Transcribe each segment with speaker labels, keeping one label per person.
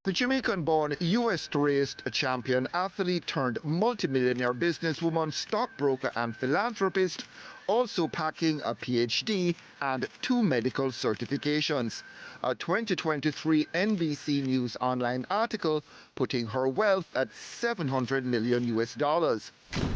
Speaker 1: The Jamaican-born US-raised champion athlete turned multimillionaire businesswoman, stockbroker and philanthropist, also packing a PhD and two medical certifications. A 2023 NBC News online article putting her wealth at 700 million US dollars.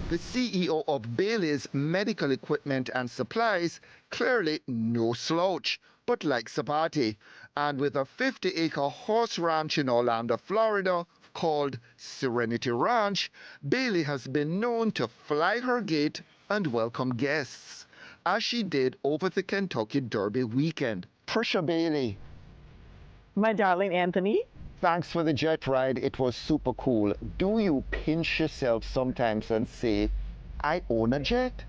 Speaker 1: The CEO of Bailey's Medical Equipment and Supplies, clearly no slouch, but likes a party. And with a 50-acre horse ranch in Orlando, Florida, called Serenity Ranch, Bailey has been known to fly her gate and welcome guests, as she did over the Kentucky Derby weekend. Trisha Bailey,
Speaker 2: My darling Anthony.
Speaker 1: thanks for the jet ride. It was super cool. Do you pinch yourself sometimes and say, I own a jet?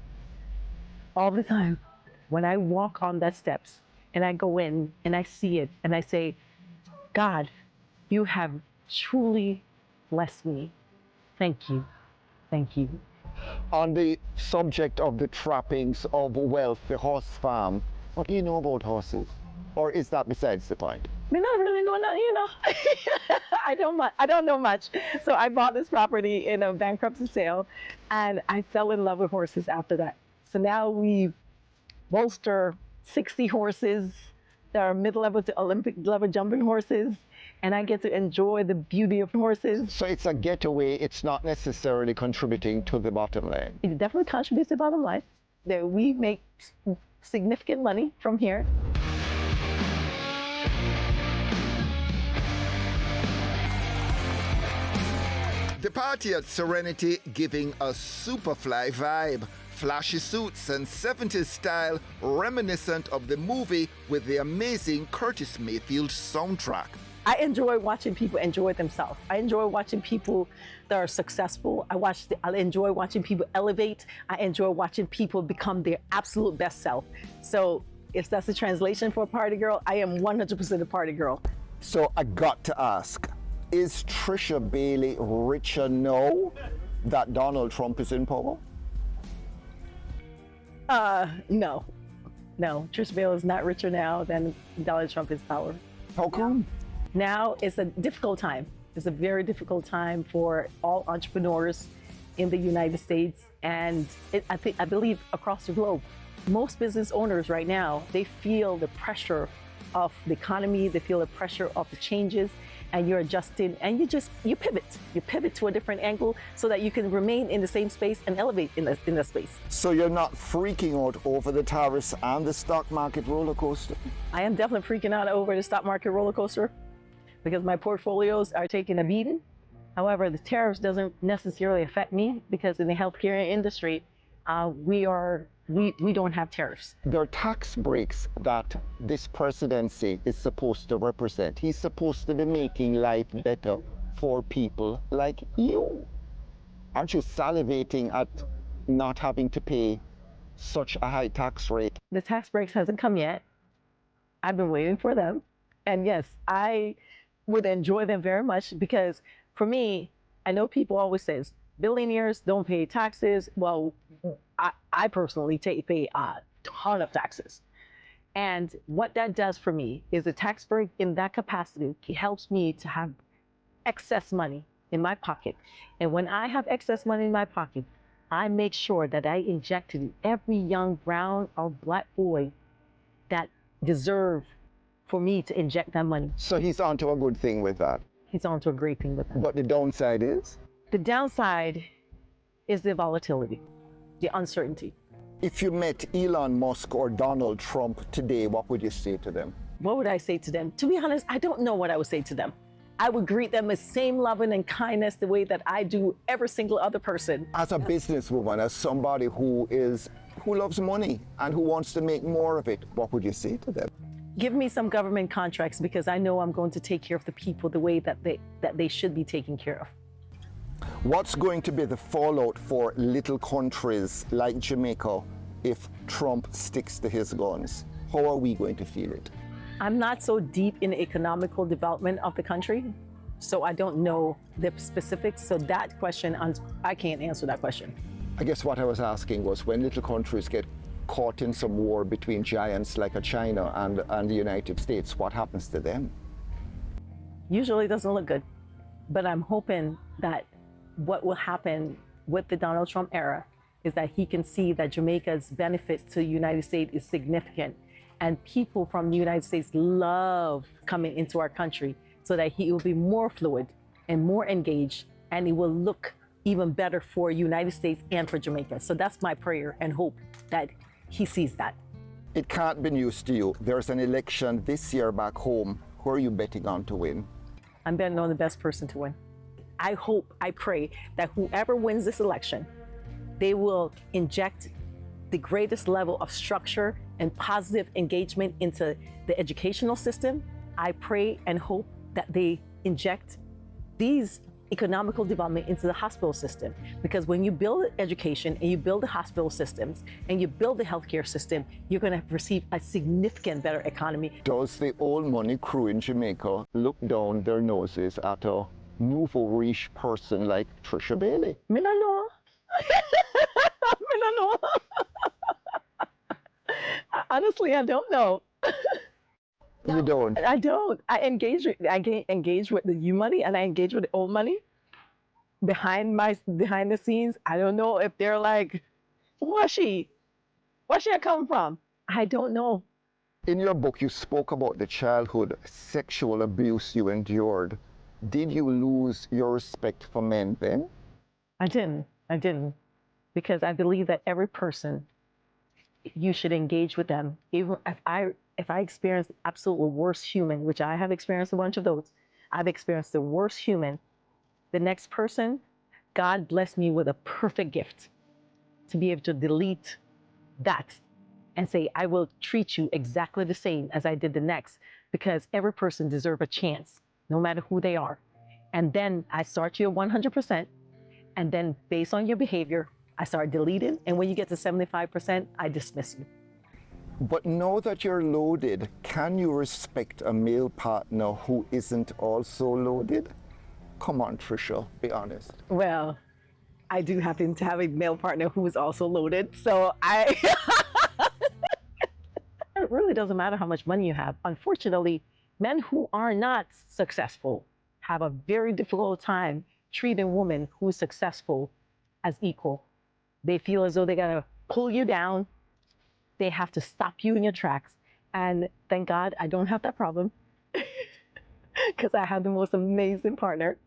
Speaker 2: All the time. When I walk on the steps and I go in and I see it and I say, God, you have truly blessed me. Thank you. Thank you.
Speaker 1: On the subject of the trappings of wealth, the horse farm, what do you know about horses? Or is that besides the point?
Speaker 2: I not really know, I don't know much. So I bought this property in a bankruptcy sale and I fell in love with horses after that. So now we bolster 60 horses. There are mid-level to Olympic level jumping horses, and I get to enjoy the beauty of horses.
Speaker 1: So it's a getaway, it's not necessarily contributing to the bottom line.
Speaker 2: It definitely contributes to the bottom line. That we make significant money from here.
Speaker 1: The party at Serenity giving a superfly vibe. Flashy suits and 70s style reminiscent of the movie with the amazing Curtis Mayfield soundtrack.
Speaker 2: I enjoy watching people enjoy themselves. I enjoy watching people that are successful. I enjoy watching people elevate. I enjoy watching people become their absolute best self. So if that's the translation for a party girl, I am 100% a party girl.
Speaker 1: So I got to ask, is Trisha Bailey richer now that Donald Trump is in power?
Speaker 2: No. Trisha Bailey is not richer now than Donald Trump is power.
Speaker 1: How come?
Speaker 2: Now it's a difficult time. It's a very difficult time for all entrepreneurs in the United States and I believe across the globe. Most business owners right now, they feel the pressure of the economy, they feel the pressure of the changes, and you're adjusting and you pivot. You pivot to a different angle so that you can remain in the same space and elevate in the space.
Speaker 1: So you're not freaking out over the tariffs and the stock market roller coaster?
Speaker 2: I am definitely freaking out over the stock market roller coaster because my portfolios are taking a beating. However, the tariffs doesn't necessarily affect me because in the healthcare industry, we don't have tariffs.
Speaker 1: There are tax breaks that this presidency is supposed to represent. He's supposed to be making life better for people like you. Aren't you salivating at not having to pay such a high tax rate?
Speaker 2: The tax breaks hasn't come yet. I've been waiting for them. And yes, I would enjoy them very much because for me, I know people always says, billionaires don't pay taxes. Well, I personally pay a ton of taxes. And what that does for me is a tax break in that capacity. It helps me to have excess money in my pocket. And when I have excess money in my pocket, I make sure that I inject it in every young brown or black boy that deserve for me to inject that money.
Speaker 1: So he's onto a good thing with that.
Speaker 2: He's onto a great thing with that.
Speaker 1: But the downside is?
Speaker 2: The downside is the volatility, the uncertainty.
Speaker 1: If you met Elon Musk or Donald Trump today, what would you say to them?
Speaker 2: What would I say to them? To be honest, I don't know what I would say to them. I would greet them with same loving and kindness the way that I do every single other person.
Speaker 1: As a businesswoman, as somebody who loves money and who wants to make more of it, what would you say to them?
Speaker 2: Give me some government contracts because I know I'm going to take care of the people the way that they should be taken care of.
Speaker 1: What's going to be the fallout for little countries like Jamaica if Trump sticks to his guns? How are we going to feel it?
Speaker 2: I'm not so deep in the economical development of the country, so I don't know the specifics. So that question, I can't answer that question.
Speaker 1: I guess what I was asking was when little countries get caught in some war between giants like a China and the United States, what happens to them?
Speaker 2: Usually it doesn't look good, but I'm hoping that what will happen with the Donald Trump era is that he can see that Jamaica's benefit to the United States is significant, and people from the United States love coming into our country, so that he will be more fluid and more engaged, and it will look even better for United States and for Jamaica. So that's my prayer and hope that he sees that.
Speaker 1: It can't be news to you. There's an election this year back home. Who are you betting on to win?
Speaker 2: I'm betting on the best person to win. I hope, I pray that whoever wins this election, they will inject the greatest level of structure and positive engagement into the educational system. I pray and hope that they inject these economical development into the hospital system, because when you build education and you build the hospital systems and you build the healthcare system, you're going to receive a significant better economy.
Speaker 1: Does the old money crew in Jamaica look down their noses at a nouveau riche person like Trisha Bailey?
Speaker 2: Me no know. Me no know. Honestly, I don't know.
Speaker 1: You don't?
Speaker 2: I don't. I engage with the new money, and I engage with the old money behind the scenes. I don't know if they're like, where's she come from? I don't know.
Speaker 1: In your book, you spoke about the childhood sexual abuse you endured. Did you lose your respect for men then?
Speaker 2: I didn't, because I believe that every person, you should engage with them. Even if I experience the absolute worst human, which I have experienced a bunch of those, I've experienced the worst human. The next person, God blessed me with a perfect gift to be able to delete that and say, I will treat you exactly the same as I did the next, because every person deserves a chance, no matter who they are. And then I start you at 100%, and then based on your behavior, I start deleting. And when you get to 75%, I dismiss you.
Speaker 1: But now that you're loaded, can you respect a male partner who isn't also loaded? Come on, Trisha, be honest.
Speaker 2: Well, I do happen to have a male partner who is also loaded, so it really doesn't matter how much money you have. Unfortunately, men who are not successful have a very difficult time treating women who is successful as equal. They feel as though they gotta pull you down. They have to stop you in your tracks. And thank God I don't have that problem, because I have the most amazing partner.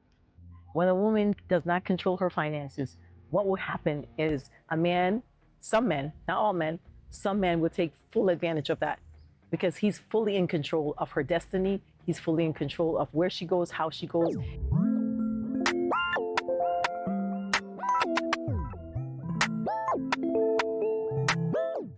Speaker 2: When a woman does not control her finances, what will happen is some men, not all men, some men will take full advantage of that, because he's fully in control of her destiny. He's fully in control of where she goes, how she goes.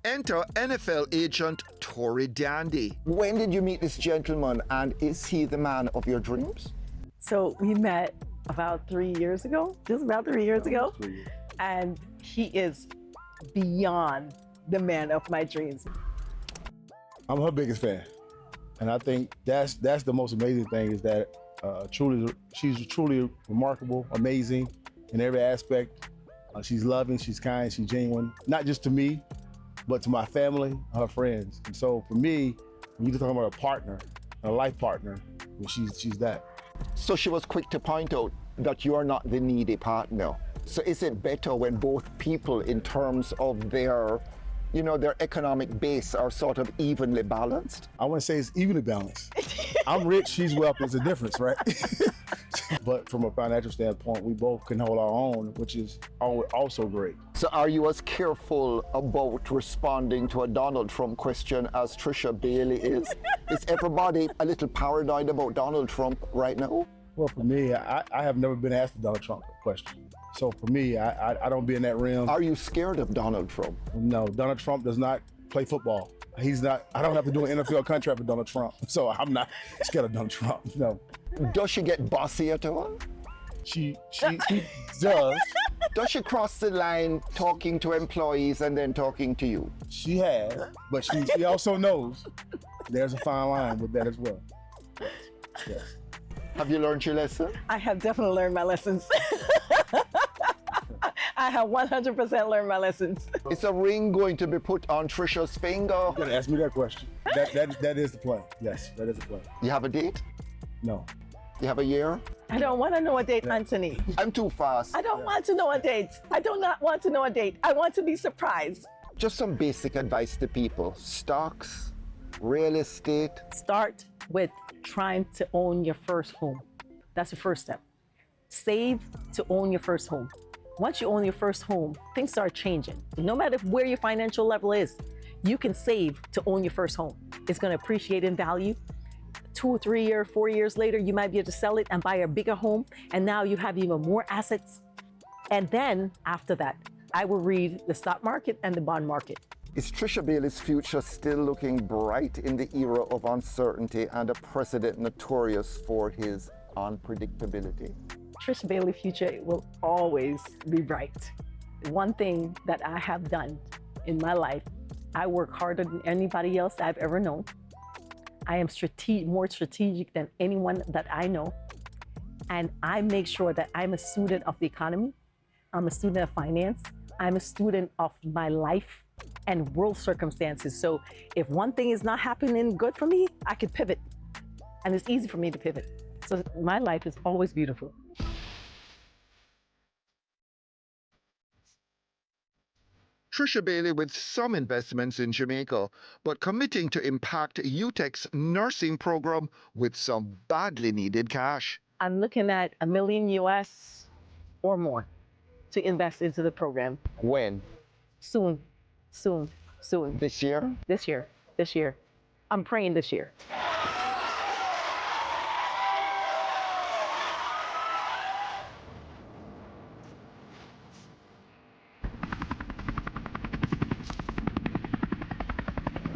Speaker 1: Enter NFL agent Tory Dandy. When did you meet this gentleman, and is he the man of your dreams?
Speaker 2: So we met about 3 years ago, just about 3 years ago. And he is beyond the man of my dreams.
Speaker 3: I'm her biggest fan. And I think that's the most amazing thing, is that she's truly remarkable, amazing in every aspect. She's loving, she's kind, she's genuine, not just to me, but to my family, her friends. And so for me, when you're talking about a partner, a life partner, well, she's that.
Speaker 1: So she was quick to point out that you are not the needy partner. So is it better when both people, in terms of their economic base, are sort of evenly balanced?
Speaker 3: I wouldn't say it's evenly balanced. I'm rich, she's wealthy, it's a difference, right? But from a financial standpoint, we both can hold our own, which is also great.
Speaker 1: So are you as careful about responding to a Donald Trump question as Trisha Bailey is? Is everybody a little paranoid about Donald Trump right now?
Speaker 3: Well, for me, I have never been asked a Donald Trump question. So for me, I don't be in that realm.
Speaker 1: Are you scared of Donald Trump?
Speaker 3: No, Donald Trump does not play football. He's not, I don't have to do an NFL contract with Donald Trump. So I'm not scared of Donald Trump, no.
Speaker 1: Does she get bossy at all?
Speaker 3: She does.
Speaker 1: Does she cross the line talking to employees and then talking to you?
Speaker 3: She has, but she also knows there's a fine line with that as well. Yes.
Speaker 1: Have you learned your lesson?
Speaker 2: I have definitely learned my lessons. I have 100% learned my lessons.
Speaker 1: Is a ring going to be put on Trisha's finger?
Speaker 3: You're gonna ask me that question. That is the plan. Yes, that is the plan.
Speaker 1: You have a date?
Speaker 3: No.
Speaker 1: You have a year?
Speaker 2: I don't want to know a date, Anthony.
Speaker 1: I'm too fast.
Speaker 2: I don't want to know a date. I do not want to know a date. I want to be surprised.
Speaker 1: Just some basic advice to people. Stocks, real estate.
Speaker 2: Start with trying to own your first home. That's the first step. Save to own your first home. Once you own your first home, things start changing. No matter where your financial level is, you can save to own your first home. It's going to appreciate in value. 2 or 3 years, 4 years later, you might be able to sell it and buy a bigger home. And now you have even more assets. And then after that, I will read the stock market and the bond market.
Speaker 1: Is Trisha Bailey's future still looking bright in the era of uncertainty and a president notorious for his unpredictability?
Speaker 2: Trisha Bailey's future will always be bright. One thing that I have done in my life, I work harder than anybody else I've ever known. I am more strategic than anyone that I know. And I make sure that I'm a student of the economy. I'm a student of finance. I'm a student of my life and world circumstances. So if one thing is not happening good for me, I can pivot. And it's easy for me to pivot. So my life is always beautiful.
Speaker 1: Trisha Bailey with some investments in Jamaica, but committing to impact UTEC's nursing program with some badly needed cash.
Speaker 2: I'm looking at $1 million US or more to invest into the program.
Speaker 1: When?
Speaker 2: Soon.
Speaker 1: This year?
Speaker 2: This year. I'm praying this year.